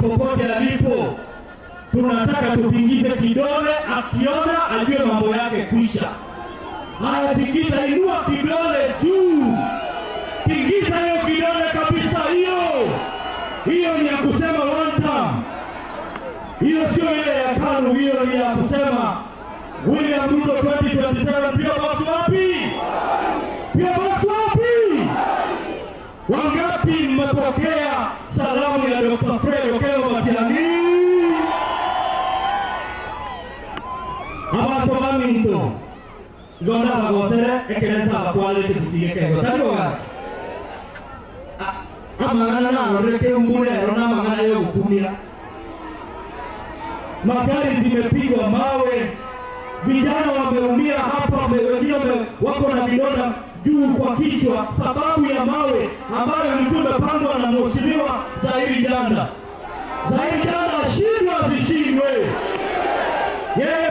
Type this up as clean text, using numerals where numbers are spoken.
popote alipo, tunataka tutingize kidole, akiona ajue mambo yake kwisha. Haya, tingiza, inua kidole juu, tingiza hiyo kidole kabisa. Hiyo ni ya kusema one time. Hiyo sio ile ya KANU, hiyo ni ya kusema William Ruto 2027. Pia box wapi? Pia box wapi? Wangapi mmepokea salamu ya Dr. Fred Okello Matiang'i? Abantu baminto Gonda bagosere ekelenta bakwale kusigeke gotaroga. Amangana na reke umbule rona mangana yo kukumia. Magari zimepigwa mawe, vijana wameumia hapa, wengine wako na vidonda juu kwa kichwa sababu ya mawe ambayo ilikuwa imepangwa na mheshimiwa Zairi Janda. Zairi Janda ashindwe asishindwe. Yeye